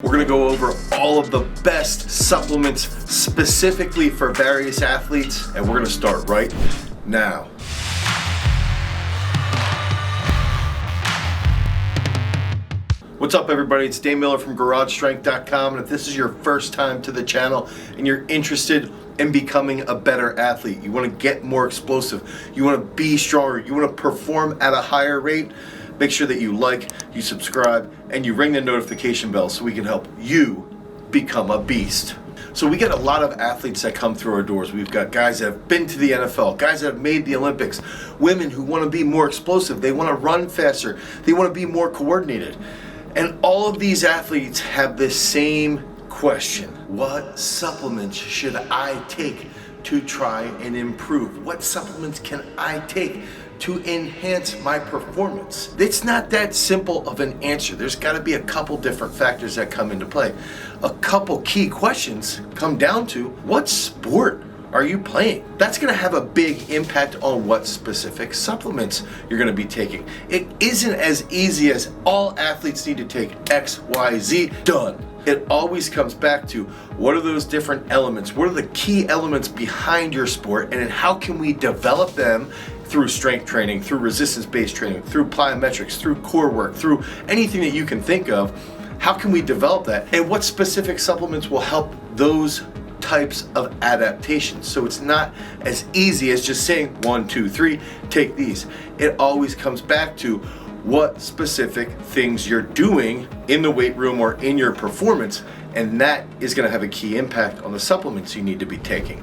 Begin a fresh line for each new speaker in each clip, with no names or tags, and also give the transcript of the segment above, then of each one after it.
We're gonna go over all of the best supplements specifically for various athletes, and we're gonna start right now. What's up, everybody? It's Dave Miller from GarageStrength.com, and if this is your first time to the channel and you're interested in becoming a better athlete, you want to get more explosive, you want to be stronger, you want to perform at a higher rate, make sure that you like, you subscribe, and you ring the notification bell so we can help you become a beast. So we get a lot of athletes that come through our doors. We've got guys that have been to the NFL, guys that have made the Olympics, women who want to be more explosive, they want to run faster, they want to be more coordinated. And all of these athletes have the same question. What supplements should I take to try and improve? What supplements can I take to enhance my performance? It's not that simple of an answer. There's got to be a couple different factors that come into play. A couple key questions come down to, what sport are you playing? That's gonna have a big impact on what specific supplements you're gonna be taking. It isn't as easy as all athletes need to take X, Y, Z, done. It always comes back to, what are those different elements? What are the key elements behind your sport, and then how can we develop them through strength training, through resistance-based training, through plyometrics, through core work, through anything that you can think of. How can we develop that? And what specific supplements will help those types of adaptations? So it's not as easy as just saying 1, 2, 3, take these. It always comes back to what specific things you're doing in the weight room or in your performance, and that is going to have a key impact on the supplements you need to be taking.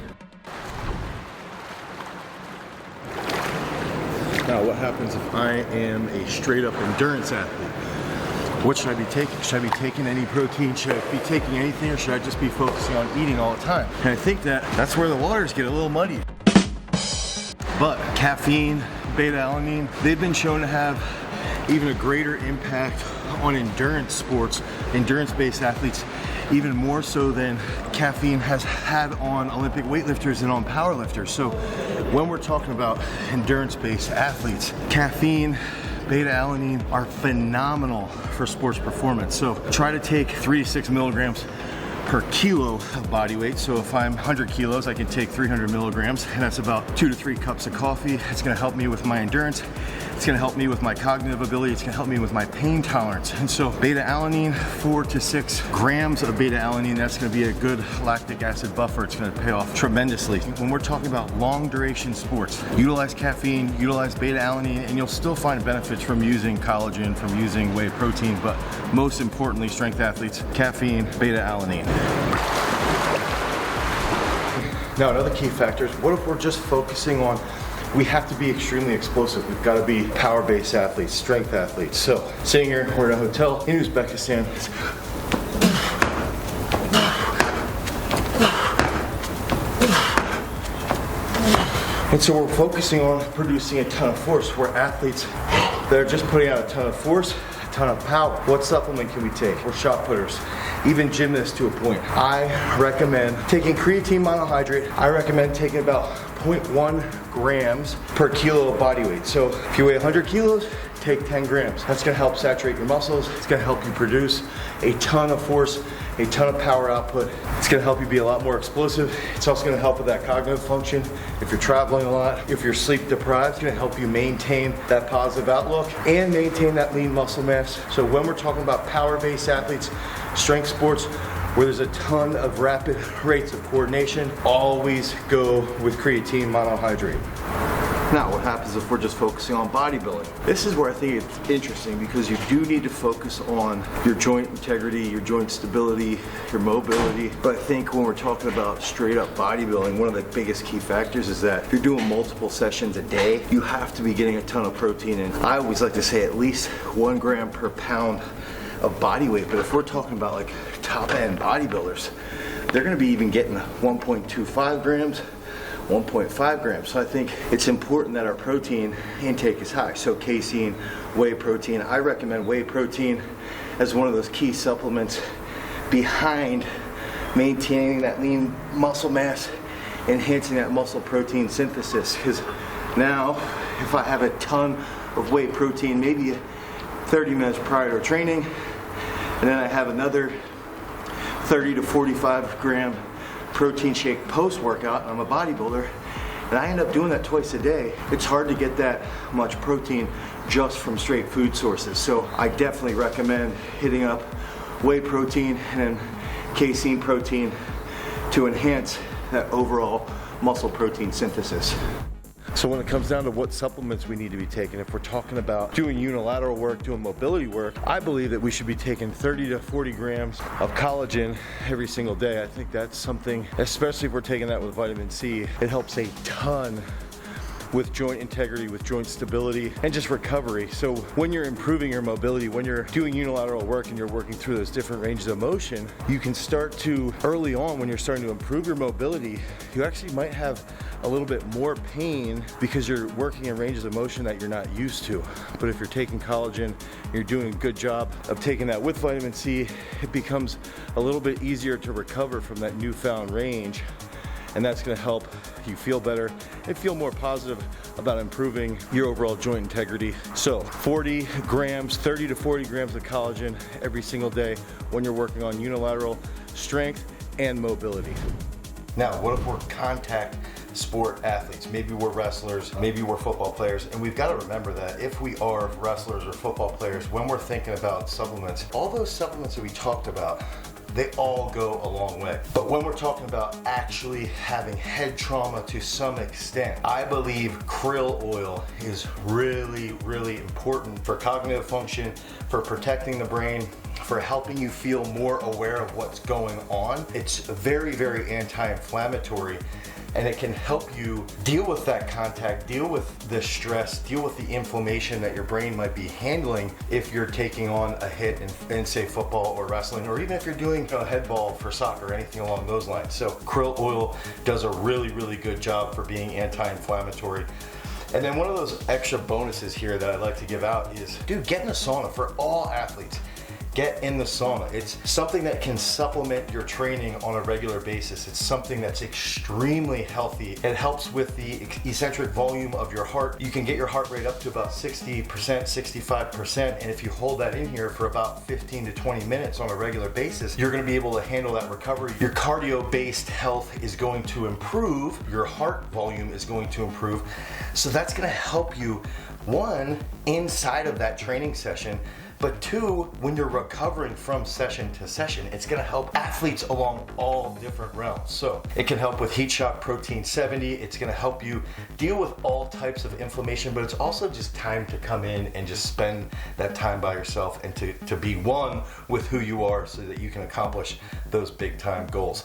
Now, what happens if I am a straight up endurance athlete? What should I be taking? Should I be taking any protein? Should I be taking anything, or should I just be focusing on eating all the time? And I think that's where the waters get a little muddy. But caffeine, beta-alanine, they've been shown to have even a greater impact on endurance sports, endurance-based athletes, even more so than caffeine has had on Olympic weightlifters and on powerlifters. So when we're talking about endurance-based athletes, caffeine, beta-alanine are phenomenal for sports performance. So try to take 3 to 6 milligrams per kilo of body weight. So if I'm 100 kilos, I can take 300 milligrams, and that's about 2 to 3 cups of coffee. It's gonna help me with my endurance. It's gonna help me with my cognitive ability. It's gonna help me with my pain tolerance. And so beta-alanine, 4 to 6 grams of beta-alanine, that's gonna be a good lactic acid buffer. It's gonna pay off tremendously. When we're talking about long duration sports, utilize caffeine, utilize beta-alanine, and you'll still find benefits from using collagen, from using whey protein, but most importantly, strength athletes, caffeine, beta-alanine. Now, another key factor is, what if we're just focusing on, we have to be extremely explosive. We've got to be power-based athletes, strength athletes. So, sitting here, we're in a hotel in Uzbekistan. And so we're focusing on producing a ton of force. We're athletes that are just putting out a ton of force, a ton of power. What supplement can we take? We're shot putters, even gymnasts to a point. I recommend taking creatine monohydrate. I recommend taking about 0.1 grams per kilo of body weight. So if you weigh 100 kilos, take 10 grams. That's gonna help saturate your muscles. It's gonna help you produce a ton of force, a ton of power output. It's gonna help you be a lot more explosive. It's also gonna help with that cognitive function. If you're traveling a lot, if you're sleep deprived, it's gonna help you maintain that positive outlook and maintain that lean muscle mass. So when we're talking about power-based athletes, strength sports, where there's a ton of rapid rates of coordination, always go with creatine monohydrate. Now, what happens if we're just focusing on bodybuilding? This is where I think it's interesting, because you do need to focus on your joint integrity, your joint stability, your mobility. But I think when we're talking about straight up bodybuilding, one of the biggest key factors is that if you're doing multiple sessions a day, you have to be getting a ton of protein in. I always like to say at least 1 gram per pound of body weight. But if we're talking about like top end bodybuilders, they're gonna be even getting 1.25 grams, 1.5 grams. So I think it's important that our protein intake is high. So casein, whey protein. I recommend whey protein as one of those key supplements behind maintaining that lean muscle mass, enhancing that muscle protein synthesis. Because now, if I have a ton of whey protein, maybe 30 minutes prior to training, and then I have another
30 to 45 gram protein shake post-workout. I'm a bodybuilder, and I end up doing that twice a day. It's hard to get that much protein just from straight food sources. So I definitely recommend hitting up whey protein and casein protein to enhance that overall muscle protein synthesis. So when it comes down to what supplements we need to be taking, if we're talking about doing unilateral work, doing mobility work, I believe that we should be taking 30 to 40 grams of collagen every single day. I think that's something, especially if we're taking that with vitamin C, it helps a ton with joint integrity, with joint stability, and just recovery. So when you're improving your mobility, when you're doing unilateral work and you're working through those different ranges of motion, you can start to, early on when you're starting to improve your mobility, you actually might have a little bit more pain because you're working in ranges of motion that you're not used to. But if you're taking collagen, you're doing a good job of taking that with vitamin C, it becomes a little bit easier to recover from that newfound range. And that's gonna help you feel better and feel more positive about improving your overall joint integrity. So 40 grams, 30 to 40 grams of collagen every single day when you're working on unilateral strength and mobility. Now, what if we're contact sport athletes? Maybe we're wrestlers, maybe we're football players, and we've got to remember that if we are wrestlers or football players, when we're thinking about supplements, all those supplements that we talked about, they all go a long way. But when we're talking about actually having head trauma to some extent, I believe krill oil is really, really important for cognitive function, for protecting the brain, for helping you feel more aware of what's going on. It's very, very anti-inflammatory, and it can help you deal with that contact, deal with the stress, deal with the inflammation that your brain might be handling if you're taking on a hit in say football or wrestling, or even if you're doing a head ball for soccer or anything along those lines. So krill oil does a really, really good job for being anti-inflammatory. And then one of those extra bonuses here that I'd like to give out is, dude, get in the sauna for all athletes. Get in the sauna. It's something that can supplement your training on a regular basis. It's something that's extremely healthy. It helps with the eccentric volume of your heart. You can get your heart rate up to about 60%, 65%, and if you hold that in here for about 15 to 20 minutes on a regular basis, you're gonna be able to handle that recovery. Your cardio-based health is going to improve. Your heart volume is going to improve. So that's gonna help you, one, inside of that training session, but two, when you're recovering from session to session, it's gonna help athletes along all different realms. So it can help with heat shock protein 70. It's gonna help you deal with all types of inflammation, but it's also just time to come in and just spend that time by yourself and to be one with who you are so that you can accomplish those big time goals.